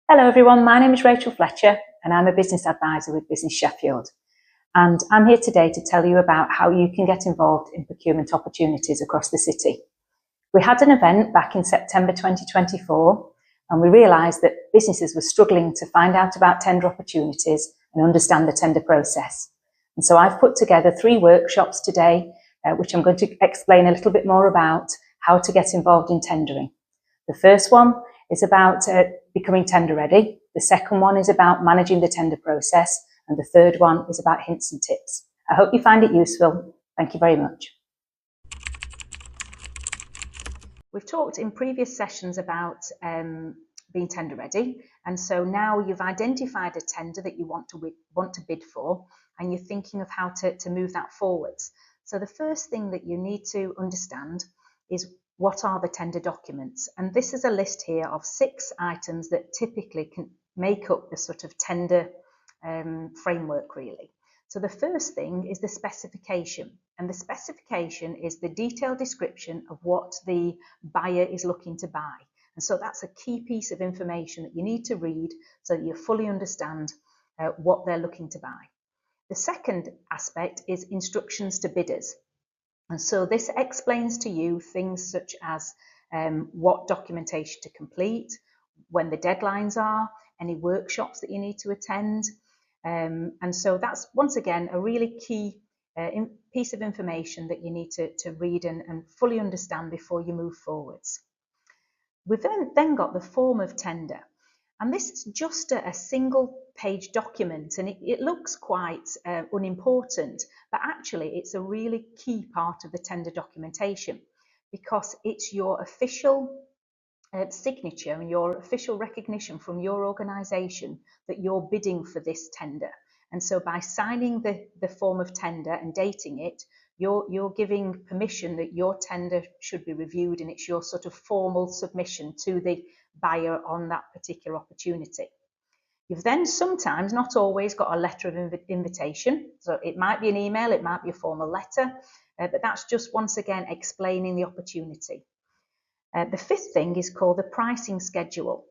Hello everyone, my name is Rachel Fletcher and I'm a business advisor with Business Sheffield. And I'm here today to tell you about how you can get involved in procurement opportunities across the city. We had an event back in September 2024 and we realised that businesses were struggling to find out about tender opportunities and understand the tender process. And so I've put together 3 workshops today, which I'm going to explain a little bit more about how to get involved in tendering. The first one is about becoming tender ready. The second one is about managing the tender process. And the third one is about hints and tips. I hope you find it useful. Thank you very much. We've talked in previous sessions about being tender ready. And so now you've identified a tender that you want to bid for, and you're thinking of how to move that forwards. So the first thing that you need to understand is what are the tender documents? And this is a list here of 6 items that typically can make up the sort of tender framework really. So the first thing is the specification, and the specification is the detailed description of what the buyer is looking to buy. And so that's a key piece of information that you need to read so that you fully understand what they're looking to buy. The second aspect is instructions to bidders. And so this explains to you things such as what documentation to complete, when the deadlines are, any workshops that you need to attend. And so that's, once again, a really key piece of information that you need to read and fully understand before you move forwards. We've then got the form of tender. And this is just a single page document, and it looks quite unimportant, but actually it's a really key part of the tender documentation because it's your official signature and your official recognition from your organisation that you're bidding for this tender. And so by signing the form of tender and dating it, you're giving permission that your tender should be reviewed, and it's your sort of formal submission to the buyer on that particular opportunity. You've then sometimes, not always, got a letter of invitation. So it might be an email, it might be a formal letter, but that's just once again explaining the opportunity. The fifth thing is called the pricing schedule.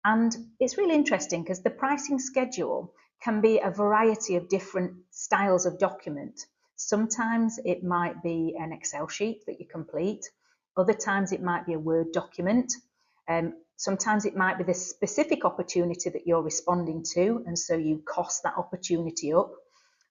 And it's really interesting because the pricing schedule can be a variety of different styles of document. Sometimes it might be an Excel sheet that you complete. Other times it might be a Word document. Sometimes it might be the specific opportunity that you're responding to, and so you cost that opportunity up.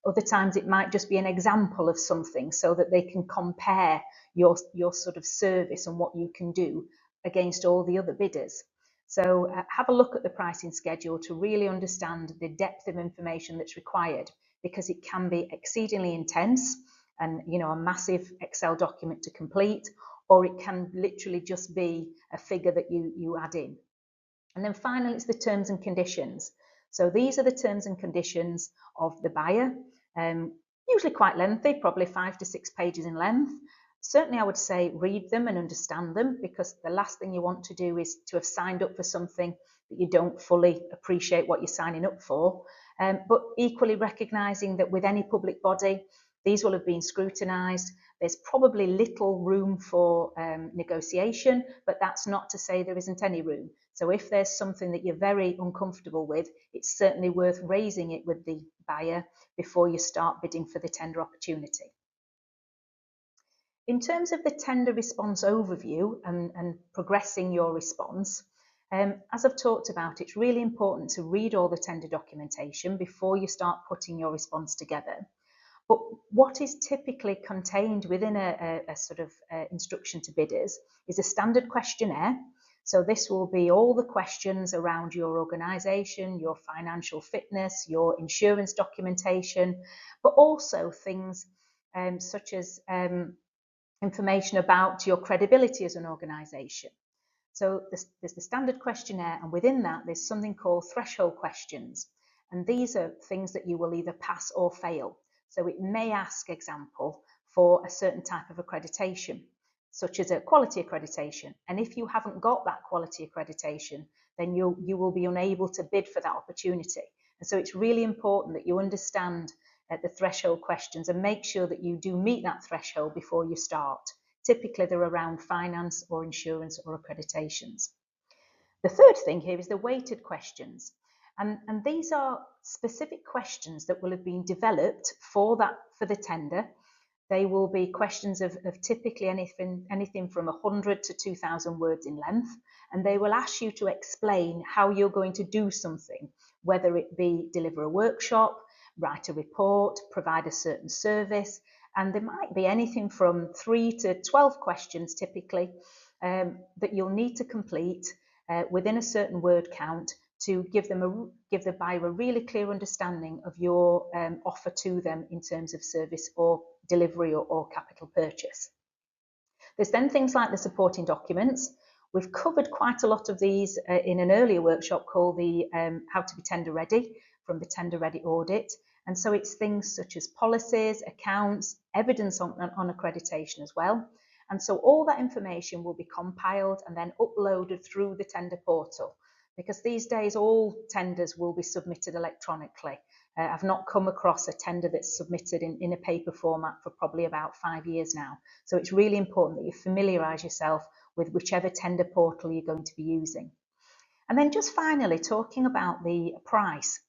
Other times it might just be an example of something so that they can compare your sort of service and what you can do against all the other bidders. So have a look at the pricing schedule to really understand the depth of information that's required, because it can be exceedingly intense and, you know, a massive Excel document to complete, or it can literally just be a figure that you add in. And then finally, it's the terms and conditions. So these are the terms and conditions of the buyer, usually quite lengthy, probably 5 to 6 pages in length. Certainly I would say read them and understand them, because the last thing you want to do is to have signed up for something that you don't fully appreciate what you're signing up for. But equally recognising that with any public body, these will have been scrutinised. There's probably little room for negotiation, but that's not to say there isn't any room. So if there's something that you're very uncomfortable with, it's certainly worth raising it with the buyer before you start bidding for the tender opportunity. In terms of the tender response overview and progressing your response, as I've talked about, it's really important to read all the tender documentation before you start putting your response together. But what is typically contained within a sort of instruction to bidders is a standard questionnaire. So this will be all the questions around your organisation, your financial fitness, your insurance documentation, but also things such as information about your credibility as an organisation. So there's the standard questionnaire, and within that there's something called threshold questions. And these are things that you will either pass or fail. So it may ask, example, for a certain type of accreditation, such as a quality accreditation. And if you haven't got that quality accreditation, then you will be unable to bid for that opportunity. And so it's really important that you understand the threshold questions and make sure that you do meet that threshold before you start, Typically, they're around finance or insurance or accreditations. The third thing here is the weighted questions. And these are specific questions that will have been developed for the tender. They will be questions of typically anything from 100 to 2,000 words in length, and they will ask you to explain how you're going to do something, whether it be deliver a workshop, write a report, provide a certain service, and there might be anything from 3 to 12 questions typically that you'll need to complete within a certain word count to give the buyer a really clear understanding of your offer to them in terms of service or delivery or capital purchase. There's then things like the supporting documents. We've covered quite a lot of these in an earlier workshop called the How to be Tender Ready from the Tender Ready Audit. And so it's things such as policies, accounts, evidence on accreditation as well. And so all that information will be compiled and then uploaded through the tender portal, because these days all tenders will be submitted electronically. I've not come across a tender that's submitted in a paper format for probably about 5 years now. So it's really important that you familiarise yourself with whichever tender portal you're going to be using. And then just finally talking about the price,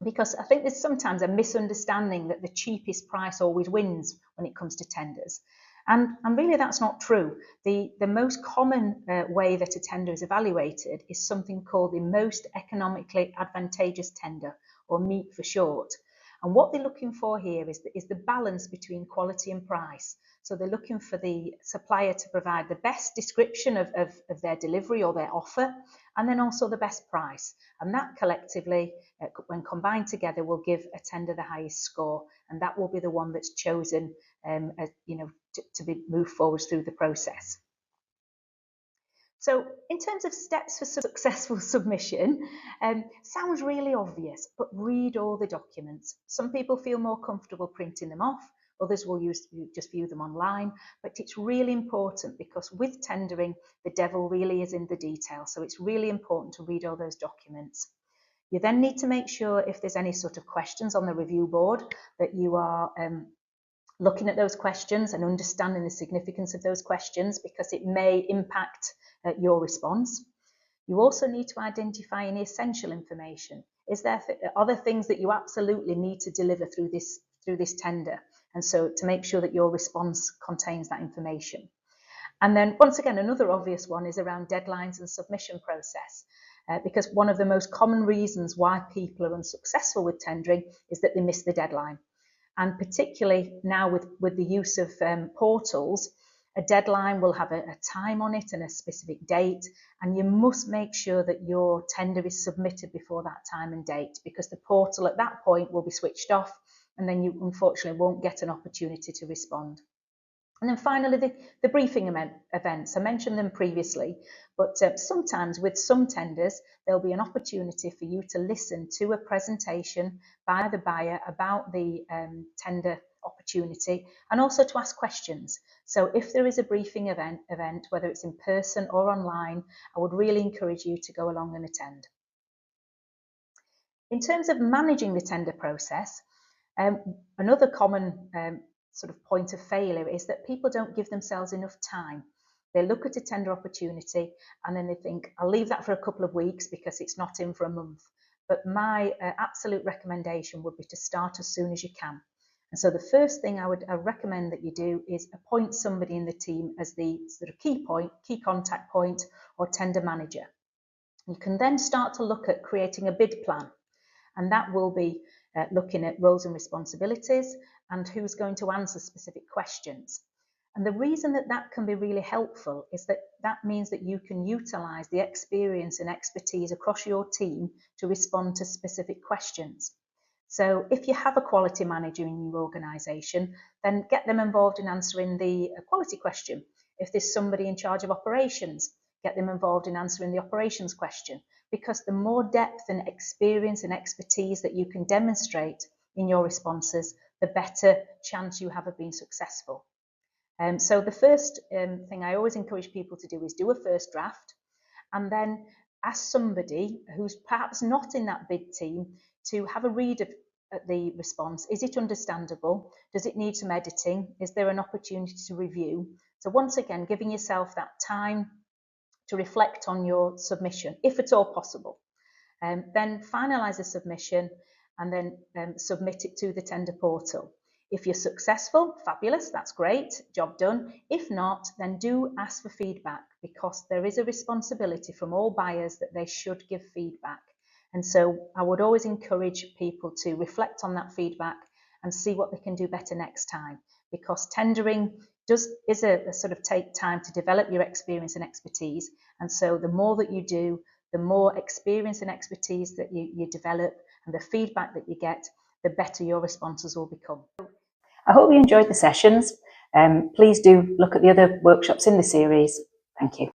because I think there's sometimes a misunderstanding that the cheapest price always wins when it comes to tenders. And really that's not true. The most common way that a tender is evaluated is something called the most economically advantageous tender, or MEAT for short. And what they're looking for here is the balance between quality and price. So they're looking for the supplier to provide the best description of their delivery or their offer, and then also the best price. And that collectively, when combined together, will give a tender the highest score, and that will be the one that's chosen to be moved forward through the process. So in terms of steps for successful submission, sounds really obvious, but read all the documents. Some people feel more comfortable printing them off, others will just view them online, but it's really important because with tendering, the devil really is in the detail. So it's really important to read all those documents. You then need to make sure if there's any sort of questions on the review board that you are looking at those questions and understanding the significance of those questions, because it may impact your response. You also need to identify any essential information. Are there things that you absolutely need to deliver through this tender? And so to make sure that your response contains that information. And then once again, another obvious one is around deadlines and submission process. Because one of the most common reasons why people are unsuccessful with tendering is that they miss the deadline. And particularly now with the use of portals, a deadline will have a time on it and a specific date, and you must make sure that your tender is submitted before that time and date, because the portal at that point will be switched off, and then you unfortunately won't get an opportunity to respond. And then finally, the briefing events. I mentioned them previously, but sometimes with some tenders, there'll be an opportunity for you to listen to a presentation by the buyer about the tender opportunity, and also to ask questions. So if there is a briefing event, whether it's in person or online, I would really encourage you to go along and attend. In terms of managing the tender process, another common sort of point of failure is that people don't give themselves enough time. They look at a tender opportunity and then they think, I'll leave that for a couple of weeks because it's not in for a month. But my absolute recommendation would be to start as soon as you can. And so the first thing I would recommend that you do is appoint somebody in the team as the sort of key contact point or tender manager. You can then start to look at creating a bid plan, and that will be looking at roles and responsibilities and who's going to answer specific questions. And the reason that can be really helpful is that means that you can utilise the experience and expertise across your team to respond to specific questions. So if you have a quality manager in your organisation, then get them involved in answering the quality question. If there's somebody in charge of operations, get them involved in answering the operations question, because the more depth and experience and expertise that you can demonstrate in your responses, the better chance you have of being successful. So the first thing I always encourage people to do is do a first draft, and then ask somebody who's perhaps not in that bid team to have a read of the response. Is it understandable? Does it need some editing? Is there an opportunity to review? So once again, giving yourself that time to reflect on your submission, if at all possible. Then finalise the submission and then submit it to the tender portal. If you're successful, fabulous, that's great, job done. If not, then do ask for feedback, because there is a responsibility from all buyers that they should give feedback. And so I would always encourage people to reflect on that feedback and see what they can do better next time, because tendering is a sort of take time to develop your experience and expertise. And so the more that you do, the more experience and expertise that you develop and the feedback that you get, the better your responses will become. I hope you enjoyed the sessions. Please do look at the other workshops in the series. Thank you.